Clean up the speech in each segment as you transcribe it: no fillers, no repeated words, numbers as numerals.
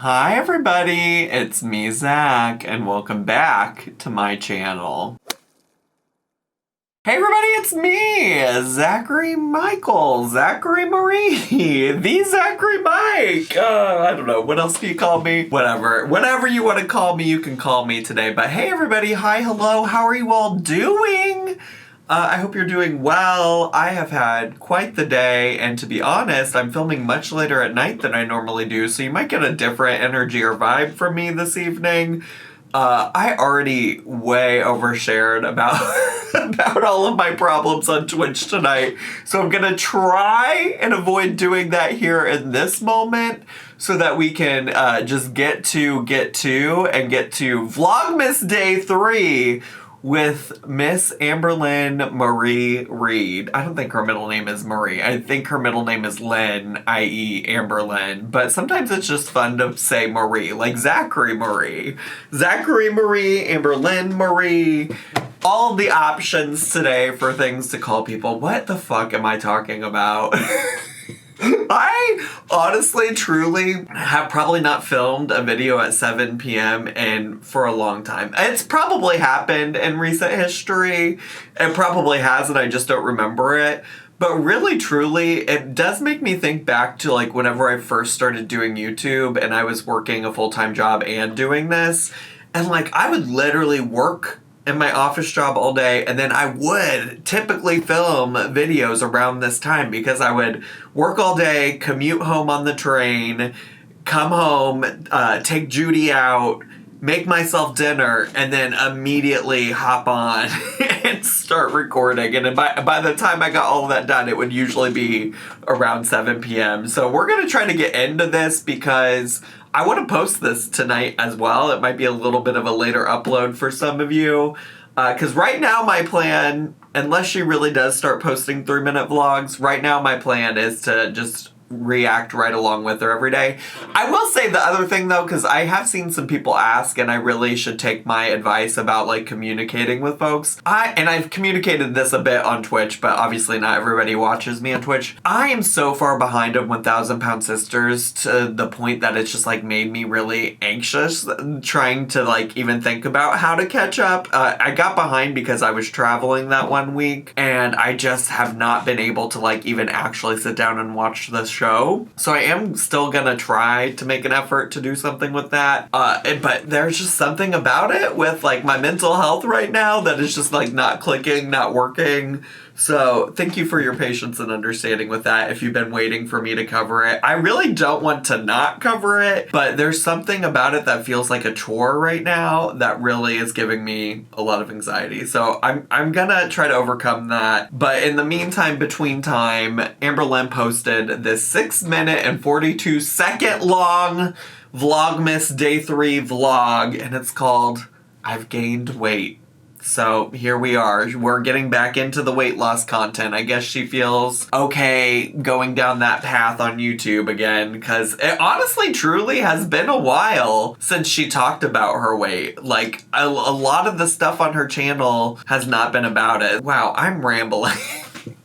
Hi everybody, it's me, Zach, and welcome back to my channel. Hey everybody, it's me, Zachary Zachary Marie, the Zachary Mike. I don't know, what else do you call me? Whatever you want to call me, you can call me today. But hey everybody, hi, hello, how are you all doing? I hope you're doing well. I have had quite the day, and to be honest, I'm filming much later at night than I normally do, so you might get a different energy or vibe from me this evening. I already way overshared about about all of my problems on Twitch tonight, so I'm gonna try and avoid doing that here in this moment, so that we can just get to Vlogmas Day 3 with Miss Amberlynn Marie Reed. I don't think her middle name is Marie. I think her middle name is Lynn, i.e. Amberlynn. But sometimes it's just fun to say Marie, like Zachary Marie. Zachary Marie, Amberlynn Marie. All the options today for things to call people. What the fuck am I talking about? I honestly, truly have probably not filmed a video at 7 p.m. for a long time. It's probably happened in recent history. It probably has, and I just don't remember it. But really, truly, it does make me think back to like whenever I first started doing YouTube and I was working a full-time job and doing this. And like, I would literally work in my office job all day, and then I would typically film videos around this time because I would work all day, commute home on the train, come home, take Judy out, make myself dinner, and then immediately hop on and start recording. And by the time I got all of that done, it would usually be around 7 p.m. So we're going to try to get into this because I want to post this tonight as well. It might be a little bit of a later upload for some of you. Because right now my plan, unless she really does start posting 3-minute vlogs, right now my plan is to just react right along with her every day. I will say the other thing though, because I have seen some people ask, and I really should take my advice about like communicating with folks. I've communicated this a bit on Twitch, but obviously not everybody watches me on Twitch. I am so far behind on 1,000 Pound Sisters to the point that it's just like made me really anxious trying to like even think about how to catch up. I got behind because I was traveling that one week, and I just have not been able to like even actually sit down and watch this show. So I am still gonna try to make an effort to do something with that. But there's just something about it with like my mental health right now that is just like not clicking, not working. So thank you for your patience and understanding with that if you've been waiting for me to cover it. I really don't want to not cover it, but there's something about it that feels like a chore right now that really is giving me a lot of anxiety. So I'm gonna try to overcome that. But in the meantime, between time, Amberlynn posted this 6-minute and 42-second long Vlogmas Day 3 vlog, and it's called I've Gained Weight. So here we are. We're getting back into the weight loss content. I guess she feels okay going down that path on YouTube again, because it honestly truly has been a while since she talked about her weight. Like a lot of the stuff on her channel has not been about it. Wow, I'm rambling.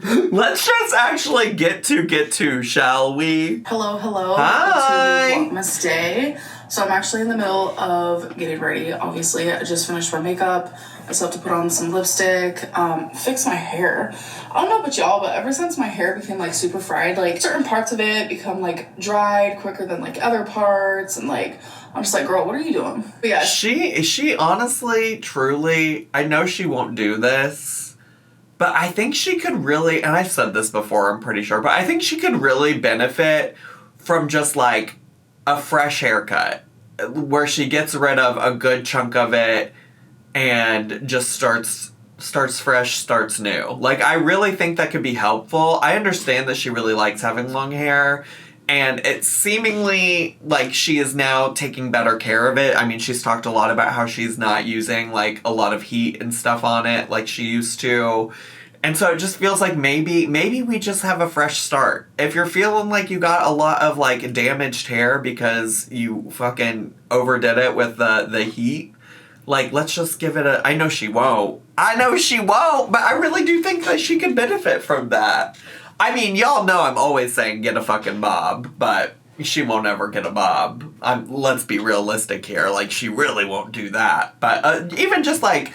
Let's just actually get to, shall we? Hello. Hi. Welcome to Vlogmas Day. So I'm actually in the middle of getting ready. Obviously, I just finished my makeup. I still have to put on some lipstick, fix my hair. I don't know about y'all, but ever since my hair became like super fried, like certain parts of it become like dried quicker than like other parts, and like I'm just like, girl, what are you doing? But yeah, she honestly, truly, I know she won't do this, but I think she could really, and I've said this before, I'm pretty sure, but I think she could really benefit from just like a fresh haircut where she gets rid of a good chunk of it and just starts fresh, starts new. Like, I really think that could be helpful. I understand that she really likes having long hair, and it's seemingly like she is now taking better care of it. I mean, she's talked a lot about how she's not using, like, a lot of heat and stuff on it like she used to. And so it just feels like maybe we just have a fresh start. If you're feeling like you got a lot of, like, damaged hair because you fucking overdid it with the heat, like, let's just give it a... I know she won't, but I really do think that she could benefit from that. I mean, y'all know I'm always saying get a fucking bob, but she won't ever get a bob. Let's be realistic here. Like, she really won't do that. But even just, like,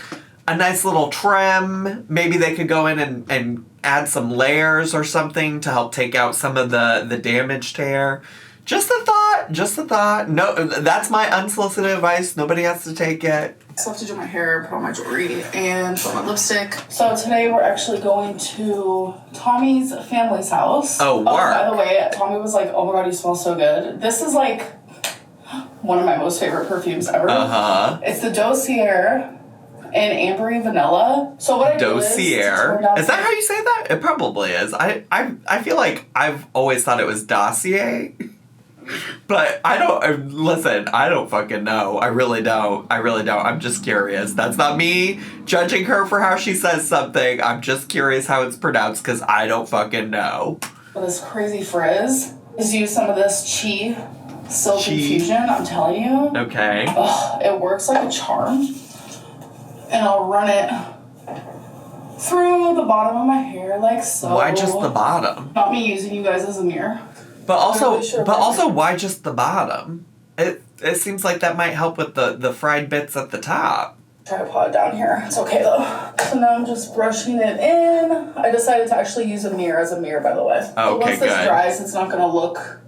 a nice little trim. Maybe they could go in and add some layers or something to help take out some of the damaged hair. Just a thought. No, that's my unsolicited advice. Nobody has to take it. I still have to do my hair, put on my jewelry, and put on my lipstick. So today we're actually going to Tommy's family's house. Oh, work. By the way, Tommy was like, oh my god, you smell so good. This is like one of my most favorite perfumes ever. Uh-huh. It's the Dossier and Ambery Vanilla. So what I do Dossier. Is that how you say that? It probably is. I feel like I've always thought it was Dossier. But I don't fucking know. I really don't. I'm just curious. That's not me judging her for how she says something. I'm just curious how it's pronounced because I don't fucking know. This crazy frizz. Just use some of this Chi Silk Infusion, I'm telling you. Okay. Ugh, it works like a charm. And I'll run it through the bottom of my hair like so. Why just the bottom? Not me using you guys as a mirror. But also, why just the bottom? It seems like that might help with the fried bits at the top. Tripod down here. It's okay though. So now I'm just brushing it in. I decided to actually use a mirror as a mirror, by the way. Okay, once this dries, it's not going to look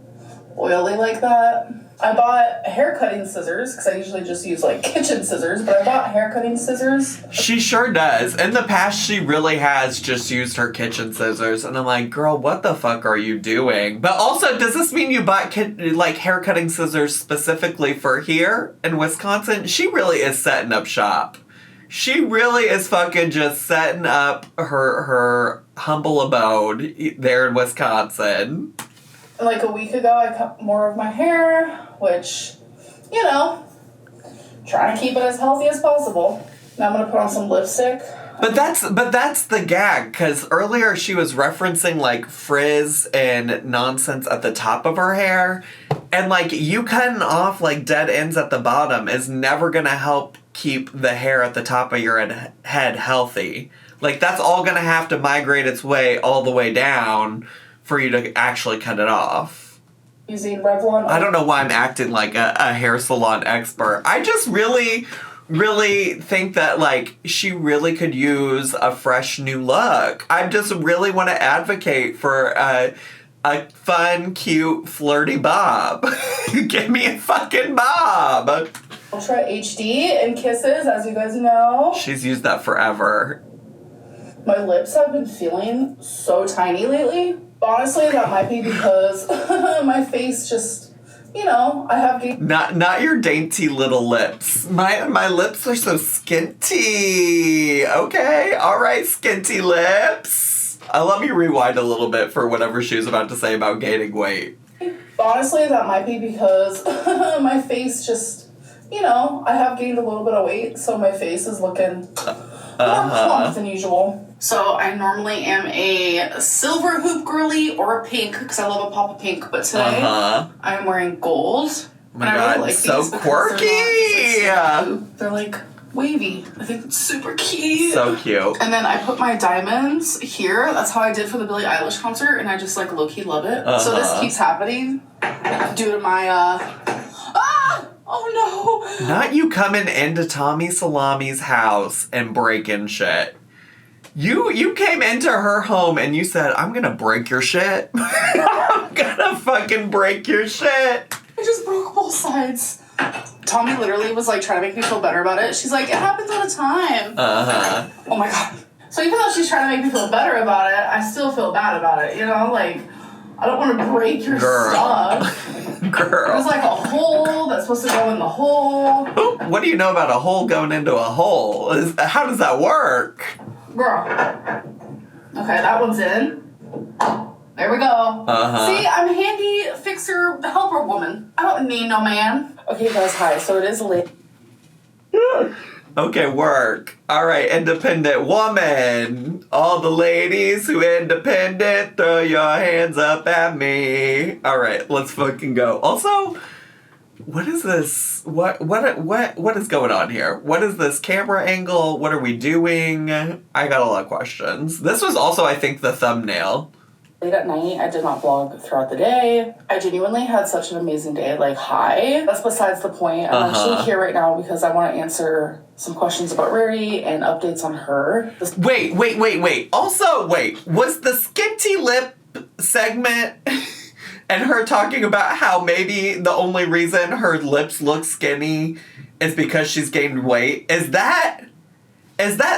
oily like that. I bought hair cutting scissors because I usually just use like kitchen scissors, but I bought hair cutting scissors. She sure does. In the past, she really has just used her kitchen scissors, and I'm like, girl, what the fuck are you doing? But also, does this mean you bought like hair cutting scissors specifically for here in Wisconsin? She really is setting up shop. She really is fucking just setting up her humble abode there in Wisconsin. Like a week ago, I cut more of my hair, which, you know, trying to keep it as healthy as possible. Now I'm going to put on some lipstick. But that's the gag, because earlier she was referencing, like, frizz and nonsense at the top of her hair, and, like, you cutting off, like, dead ends at the bottom is never going to help keep the hair at the top of your head healthy. Like, that's all going to have to migrate its way all the way down for you to actually cut it off. Using Revlon. I don't know why I'm acting like a hair salon expert. I just really think that, like, she really could use a fresh new look. I just really want to advocate for a fun, cute, flirty bob. Give me a fucking bob. Ultra HD and Kisses, as you guys know. She's used that forever. My lips have been feeling so tiny lately. Honestly, that might be because my face just, you know, I have... Not your dainty little lips. My lips are so skinty. Okay, all right, skinty lips. Let me rewind a little bit for whatever she was about to say about gaining weight. Honestly, that might be because my face just, you know, I have gained a little bit of weight, so my face is looking more plump than usual. So I normally am a silver hoop girly or a pink because I love a pop of pink, but today I am wearing gold. Oh my god, really like so quirky! They're like wavy. I think it's super cute. So cute. And then I put my diamonds here. That's how I did for the Billie Eilish concert, and I just like low-key love it. So this keeps happening due to my oh no! Not you coming into Tommy Salami's house and breaking shit. You came into her home and you said, I'm gonna break your shit. I'm gonna fucking break your shit. I just broke both sides. Tommy literally was like trying to make me feel better about it. She's like, it happens all the time. Oh my god. So even though she's trying to make me feel better about it, I still feel bad about it. You know, like, I don't want to break your stuff. Girl. There's like a hole that's supposed to go in the hole. What do you know about a hole going into a hole? How does that work? Girl. Okay, that one's in. There we go. See, I'm a handy fixer helper woman. I don't need no man. Okay, guys, hi. So it is late. Okay, work. All right, independent woman. All the ladies who independent, throw your hands up at me. All right, let's fucking go. Also, what is this? What is going on here? What is this camera angle? What are we doing? I got a lot of questions. This was also, I think, the thumbnail. Late at night, I did not vlog throughout the day. I genuinely had such an amazing day. Like, hi. That's besides the point. I'm actually here right now because I want to answer some questions about Rarity and updates on her. Wait. Also, was the skinty lip segment and her talking about how maybe the only reason her lips look skinny is because she's gained weight? Is that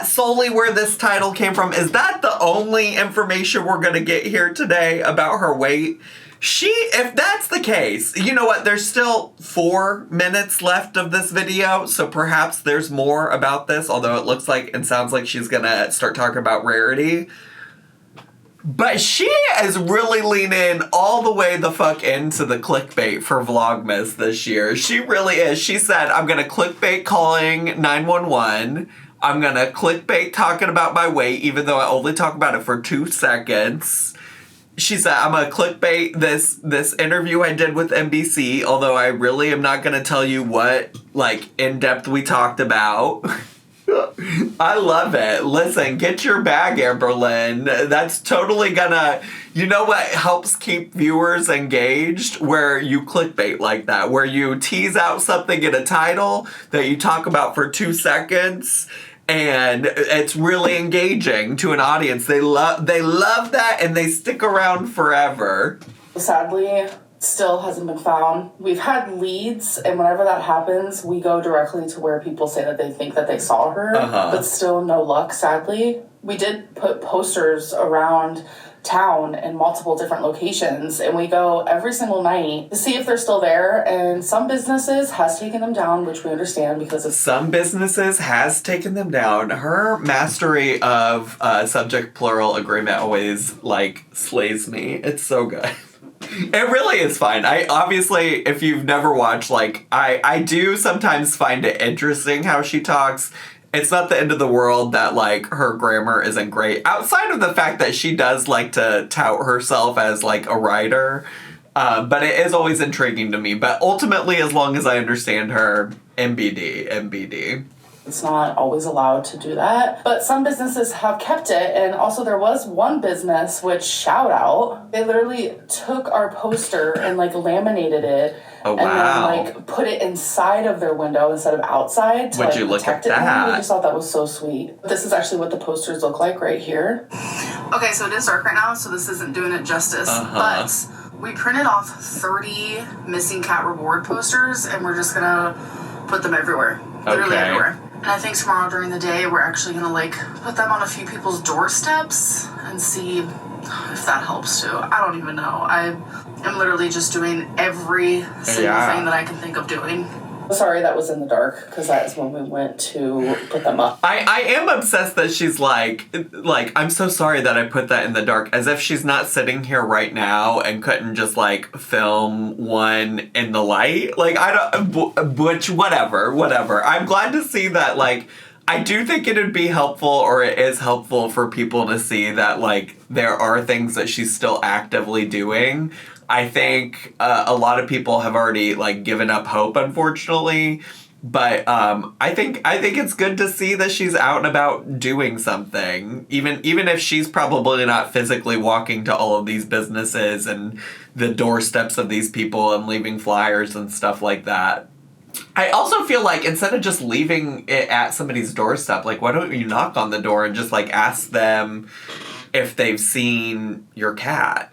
solely where this title came from? Is that the only information we're going to get here today about her weight? If that's the case, you know what? There's still 4 minutes left of this video, so perhaps there's more about this, although it looks like and sounds like she's going to start talking about Rarity. But she is really leaning all the way the fuck into the clickbait for Vlogmas this year. She really is. She said, I'm going to clickbait calling 911. I'm going to clickbait talking about my weight, even though I only talk about it for 2 seconds. She said, I'm going to clickbait this interview I did with NBC, although I really am not going to tell you what, in depth we talked about. I love it. Listen, get your bag, Amberlynn. That's totally gonna... You know what helps keep viewers engaged? Where you clickbait like that. Where you tease out something in a title that you talk about for 2 seconds, and it's really engaging to an audience. They love that, and they stick around forever. Sadly, still hasn't been found. We've had leads, and whenever that happens, we go directly to where people say that they think that they saw her, but still no luck, sadly. We did put posters around town in multiple different locations, and we go every single night to see if they're still there, and some businesses has taken them down, which we understand because of... Some businesses has taken them down. Her mastery of subject plural agreement always, slays me. It's so good. It really is fine. I obviously, if you've never watched, I do sometimes find it interesting how she talks. It's not the end of the world that, her grammar isn't great. Outside of the fact that she does like to tout herself as, a writer. But it is always intriguing to me. But ultimately, as long as I understand her, MBD. It's not always allowed to do that. But some businesses have kept it. And also there was one business, which shout out, they literally took our poster and laminated it. Oh, wow. And then put it inside of their window instead of outside to Would you look at that? I just thought that was so sweet. This is actually what the posters look like right here. Okay, so it is dark right now, so this isn't doing it justice. But we printed off 30 missing cat reward posters, and we're just gonna put them everywhere. Literally everywhere. And I think tomorrow during the day, we're actually gonna put them on a few people's doorsteps and see if that helps too. I don't even know. I am literally just doing every single thing that I can think of doing. Sorry that was in the dark, because that is when we went to put them up. I am obsessed that she's I'm so sorry that I put that in the dark, as if she's not sitting here right now and couldn't just film one in the light. Which, whatever. I'm glad to see that, I do think it'd be helpful, or it is helpful for people to see that, there are things that she's still actively doing. I think a lot of people have already, given up hope, unfortunately. But I think it's good to see that she's out and about doing something. Even if she's probably not physically walking to all of these businesses and the doorsteps of these people and leaving flyers and stuff like that. I also feel instead of just leaving it at somebody's doorstep, why don't you knock on the door and just, ask them if they've seen your cat?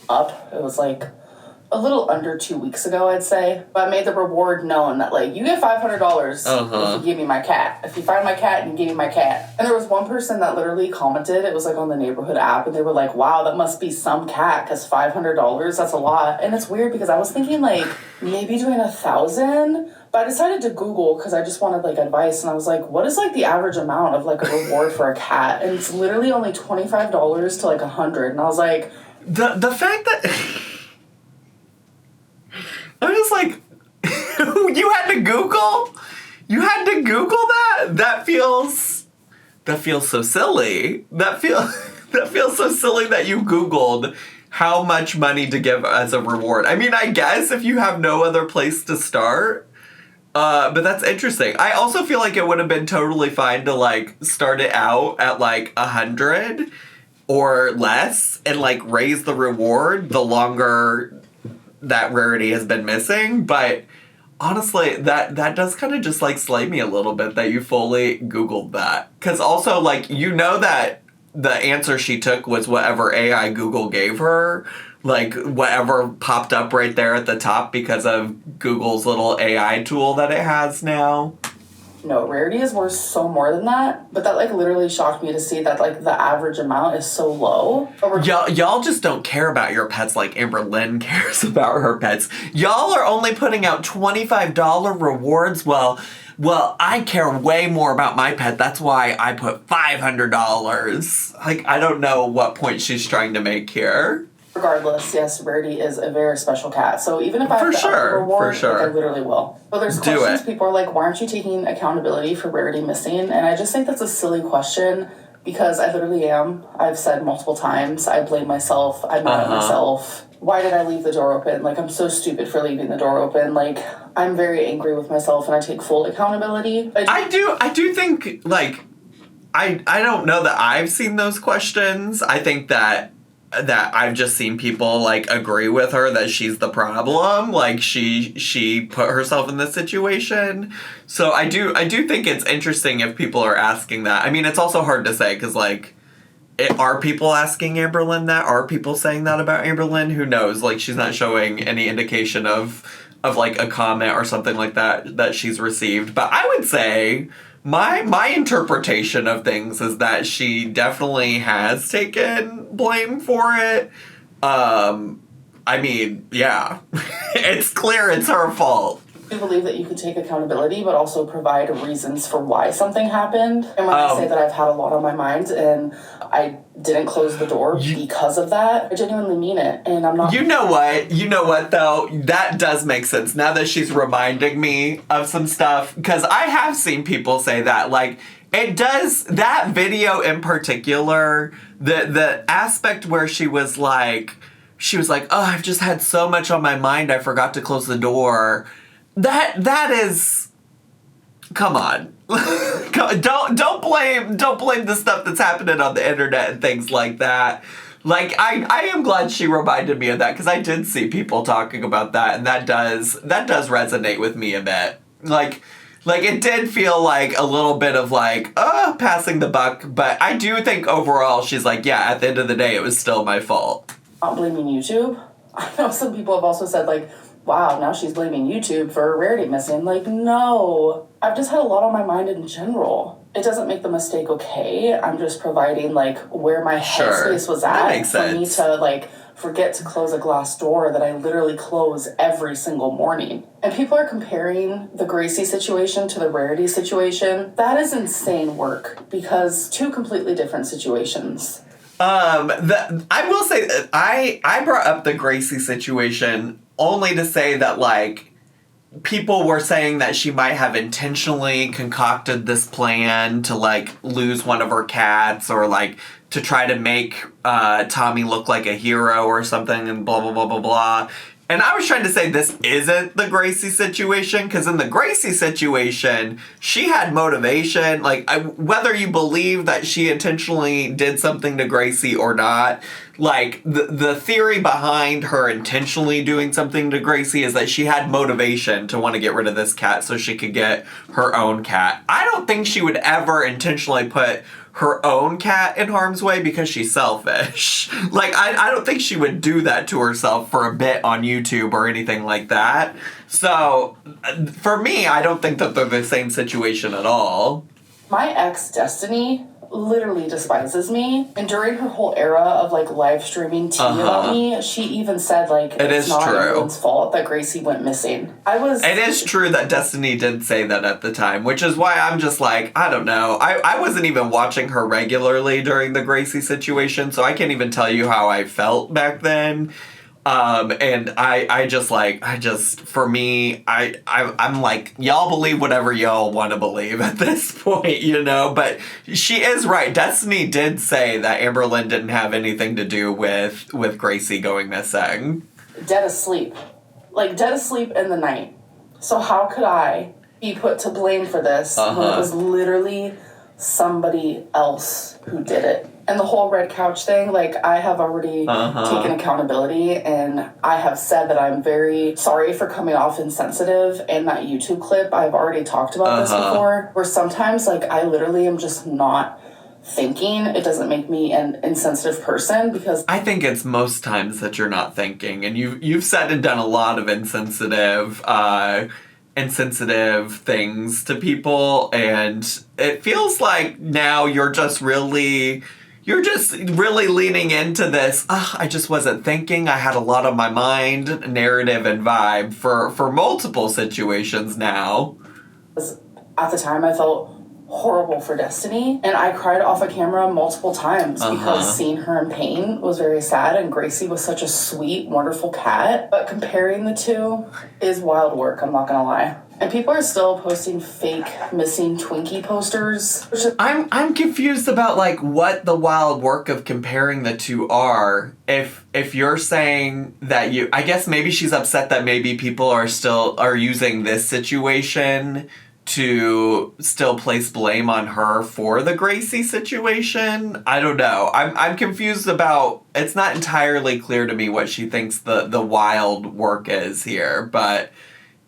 It was a little under 2 weeks ago, I'd say. But I made the reward known that you get $500 if you give me my cat. If you find my cat and you give me my cat. And there was one person that literally commented, it was on the neighborhood app, and they were like, wow, that must be some cat, because $500, that's a lot. And it's weird because I was thinking maybe doing 1,000, but I decided to Google because I just wanted advice, and I was like, what is the average amount of a reward for a cat? And it's literally only $25 to $100, and I was like, the fact that I'm just you had to Google? You had to Google that? That feels so silly. That feels so silly that you Googled how much money to give as a reward. I mean, I guess if you have no other place to start. But that's interesting. I also feel it would have been totally fine to start it out at 100 or less and, like, raise the reward the longer that rarity has been missing. But honestly, that does kind of just, like, slay me a little bit that you fully Googled that. Because also, like, you know that the answer she took was whatever AI Google gave her. Like, whatever popped up right there at the top because of Google's little AI tool that it has now. No, rarity is worth so more than that. But that, like, literally shocked me to see that, like, the average amount is so low. Y'all just don't care about your pets like Amberlynn cares about her pets. Y'all are only putting out $25 rewards. Well, I care way more about my pet. That's why I put $500. Like, I don't know what point she's trying to make here. Regardless, yes, Rarity is a very special cat. So even if I have to up the reward, like, I literally will. So there's questions people are like, why aren't you taking accountability for Rarity missing? And I just think that's a silly question because I literally am. I've said multiple times, I blame myself, I'm mad at myself. Why did I leave the door open? Like, I'm so stupid for leaving the door open. Like, I'm very angry with myself and I take full accountability. I do think, like, I don't know that I've seen those questions. I think that I've just seen people, like, agree with her that she's the problem. Like, she put herself in this situation. So I do think it's interesting if people are asking that. I mean, it's also hard to say because, like, are people asking Amberlynn that? Are people saying that about Amberlynn? Who knows? Like, she's not showing any indication of like, a comment or something like that she's received. But I would say my interpretation of things is that she definitely has taken blame for it. I mean, yeah. It's clear it's her fault. I believe that you can take accountability, but also provide reasons for why something happened. And when I say that I've had a lot on my mind and I didn't close the door because of that, I genuinely mean it. And I'm not... You know what, though? That does make sense now that she's reminding me of some stuff. Because I have seen people say that. Like, it does... That video in particular, the aspect where she was like, oh, I've just had so much on my mind, I forgot to close the door. That is, come on. don't blame the stuff that's happening on the internet and things like that. Like, I am glad she reminded me of that because I did see people talking about that, and that does resonate with me a bit. Like it did feel like a little bit of, like, passing the buck, but I do think overall she's like, yeah, at the end of the day it was still my fault. Not blaming YouTube. I know some people have also said, like, wow, now she's blaming YouTube for Rarity missing. Like, no. I've just had a lot on my mind in general. It doesn't make the mistake okay. I'm just providing, like, where my headspace was at for me to, like, forget to close a glass door that I literally close every single morning. And people are comparing the Gracie situation to the Rarity situation. That is insane work because two completely different situations. I will say that I brought up the Gracie situation only to say that, like, people were saying that she might have intentionally concocted this plan to, like, lose one of her cats or, like, to try to make Tommy look like a hero or something and blah, blah, blah, blah, blah. And I was trying to say this isn't the Gracie situation, because in the Gracie situation, she had motivation. Like, whether you believe that she intentionally did something to Gracie or not, like, the theory behind her intentionally doing something to Gracie is that she had motivation to want to get rid of this cat so she could get her own cat. I don't think she would ever intentionally put her own cat in harm's way because she's selfish. Like, I don't think she would do that to herself for a bit on YouTube or anything like that. So, for me, I don't think that they're the same situation at all. My ex, Destiny, literally despises me. And during her whole era of, like, live streaming tea about me, she even said, like, it's not anyone's fault that Gracie went missing. It is true that Destiny did say that at the time, which is why I'm just like, I don't know. I wasn't even watching her regularly during the Gracie situation, so I can't even tell you how I felt back then. And for me, I'm like, y'all believe whatever y'all want to believe at this point, you know? But she is right. Destiny did say that Amberlynn didn't have anything to do with Gracie going missing. Dead asleep. Like, dead asleep in the night. So how could I be put to blame for this when it was literally somebody else who did it? And the whole red couch thing, like, I have already taken accountability, and I have said that I'm very sorry for coming off insensitive. In that YouTube clip, I've already talked about this before, where sometimes, like, I literally am just not thinking. It doesn't make me an insensitive person, because I think it's most times that you're not thinking, and you've said and done a lot of insensitive things to people, and it feels like now you're just really leaning into this, I just wasn't thinking, I had a lot on my mind, narrative and vibe for multiple situations now. At the time, I felt horrible for Destiny, and I cried off a camera multiple times because seeing her in pain was very sad, and Gracie was such a sweet, wonderful cat. But comparing the two is wild work, I'm not gonna lie. And people are still posting fake missing Twinkie posters. I'm confused about, like, what the wild work of comparing the two are. If you're saying that I guess maybe she's upset that maybe people are using this situation to still place blame on her for the Gracie situation. I don't know. I'm confused about, it's not entirely clear to me what she thinks the wild work is here, but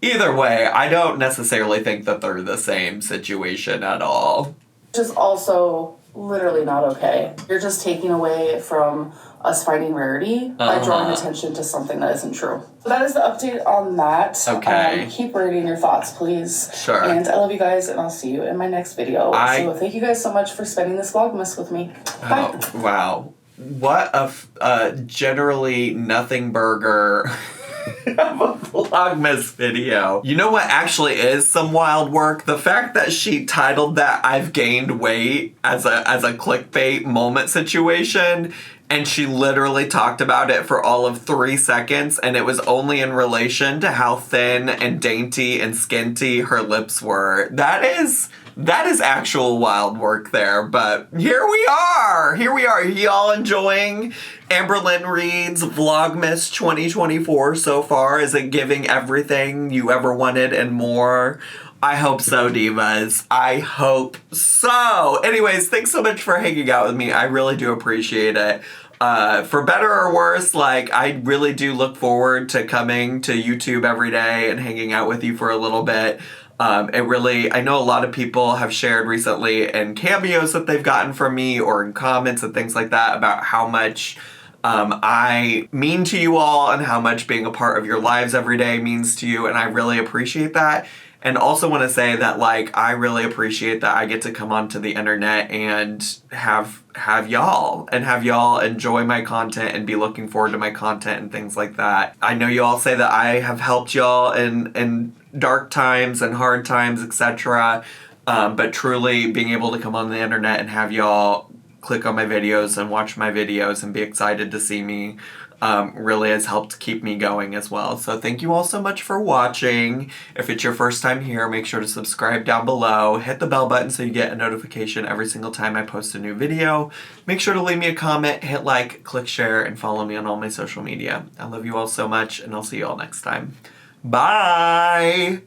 either way, I don't necessarily think that they're the same situation at all. Which is also literally not okay. You're just taking away from us finding rarity by drawing attention to something that isn't true. So that is the update on that. Okay. Keep rating your thoughts, please. Sure. And I love you guys, and I'll see you in my next video. So thank you guys so much for spending this Vlogmas with me. Bye. Oh, wow. What a generally nothing burger of a Vlogmas video. You know what actually is some wild work? The fact that she titled that "I've gained weight" as a clickbait moment situation, and she literally talked about it for all of 3 seconds, and it was only in relation to how thin and dainty and skinty her lips were. That is actual wild work there, but here we are. Are y'all enjoying Amberlynn Reid's Vlogmas 2024 so far? Is it giving everything you ever wanted and more? I hope so, divas. I hope so. Anyways, thanks so much for hanging out with me. I really do appreciate it. For better or worse, like, I really do look forward to coming to YouTube every day and hanging out with you for a little bit. I know a lot of people have shared recently in cameos that they've gotten from me or in comments and things like that about how much I mean to you all and how much being a part of your lives every day means to you, and I really appreciate that. And also want to say that, like, I really appreciate that I get to come onto the internet and have y'all enjoy my content and be looking forward to my content and things like that. I know you all say that I have helped y'all in dark times and hard times, etc. But truly being able to come on the internet and have y'all click on my videos and watch my videos and be excited to see me really has helped keep me going as well. So thank you all so much for watching. If it's your first time here, make sure to subscribe down below. Hit the bell button so you get a notification every single time I post a new video. Make sure to leave me a comment, hit like, click share, and follow me on all my social media. I love you all so much, and I'll see you all next time. Bye!